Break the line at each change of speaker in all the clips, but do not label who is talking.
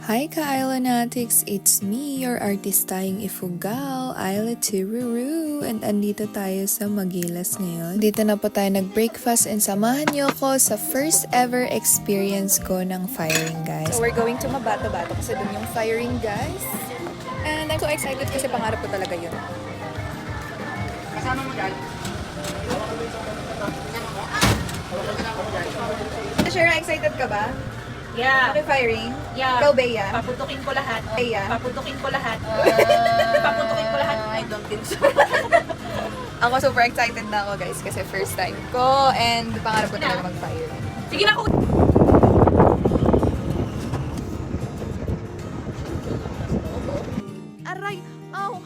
Hi ka-Islanatics! It's me, your artistahing ifugal, Isla Tiruru, and andito tayo sa Magilas ngayon. Dito na po tayo nag-breakfast and samahan niyo ako sa first ever experience ko ng firing, guys. So we're going to Mabato-Bato kasi dun yung firing, guys. And I'm so excited kasi pangarap ko talaga yun.
Kasama mo dyan?
Shira, excited ka ba?
Yeah.
Okay, firing?
Yeah.
Ikaw, Bea?
Paputukin ko lahat.
Bea?
Paputukin ko lahat. Paputukin ko lahat. I don't think so.
Ako super excited na ako, guys, kasi first time ko and pangarap ko talaga mag-fire.
Sige na,
Aray! Ow!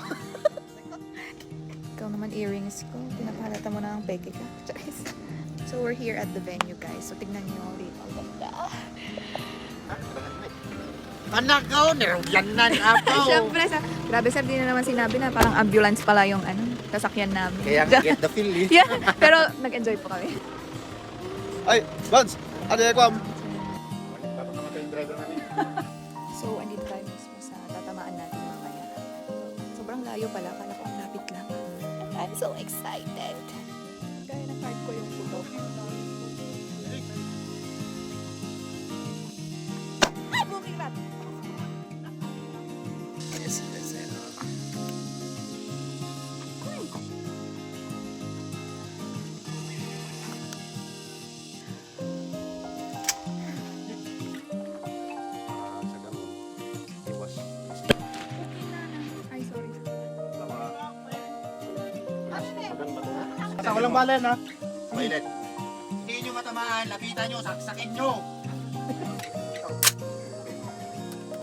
Ikaw naman earrings ko. Pinapalata mo na ang peke ka. Charis. So we're here at the venue, guys. So tignan niyo dito. Ang ganda.
Panagaw, yan na ako.
Siyempre, grabe sir, di na naman sinabi na parang ambulance pala yung sasakyan namin.
Kaya get the feel eh.
Yeah, pero nag-enjoy po kami.
Ay, Vance! Ano yung kwam?
So, andito tayo mismo sa tatamaan natin mamaya. Sobrang layo pala, kala ko ang lapit lang. I'm so excited. Gaya ng card ko yung puto. Ah! Booking rat! Ay, sorry.
Sa walang bala na. Violet. Hindi nyo matamaan, lapitan nyo, saksakin nyo.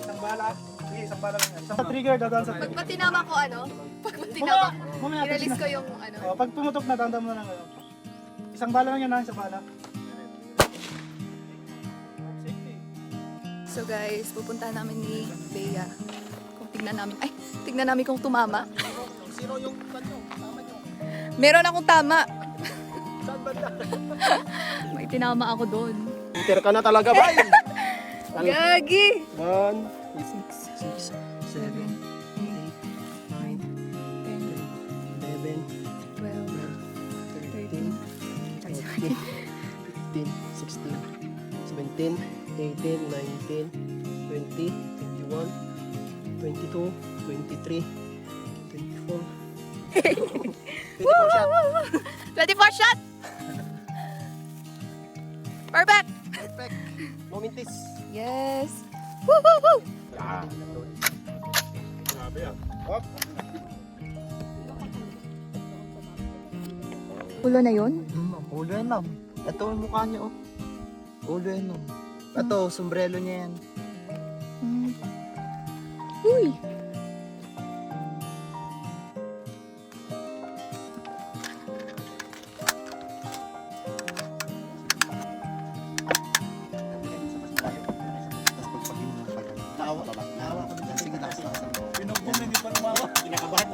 Isang bala. Sige, isang bala lang yan. Isang trigger, dadaan sa
Pag tinama ko pag tinama,
Mamaya,
i-release ko yung
pag pumutok na, tanda mo na lang ngayon. Isang bala lang yan ha, isang bala.
So guys, pupuntahan namin ni Bea. Kung tignan namin kung tumama.
Sino yung tanyo? Tama nyo.
Meron akong tama.
Saan banda?
May tinama ako doon.
Peter ka na talaga ba?
Gagi!
1, 6, 7,
7, 8, 9, 10,
11,
12, 13,
15, 16, 17, 18, 19, 20, 21, 22, 23, 24. 24 shot.
24 shot! Perfect!
Perfect. Momentis.
Yes! Woo, woo, woo!
Grabe ah. Hop.
Ulo na yun?
Ulo yan ma'am. Ito ang mukha niya oh. Ulo yan ma'am. Ito, sombrero niya yan.
Uy!
Naawa ka ba? Naawa ko dyan. Sige, lakas. Pinugbong na hindi pa tumawa. Kinakabahan.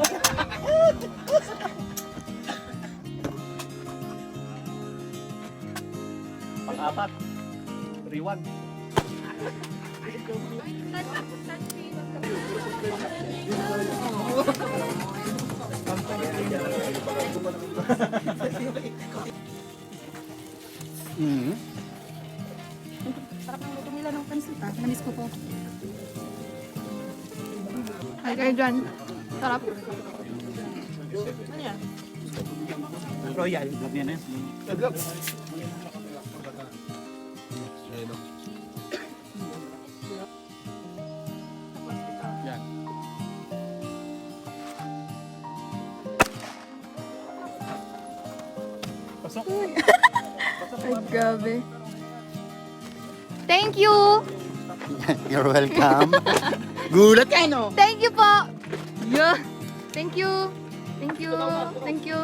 Pang-apat. 3-1.
Sarap ng luto nila ng pansita. Namiss ko po. Ay, kayo dyan. Sarap. Ano yan?
Royal. Love yan eh. Love. Yan. Pasok.
Ay, grabe. Thank you!
You're welcome. Gulat ka no?
Thank you po! Yeah! Thank you! Thank you! Thank you!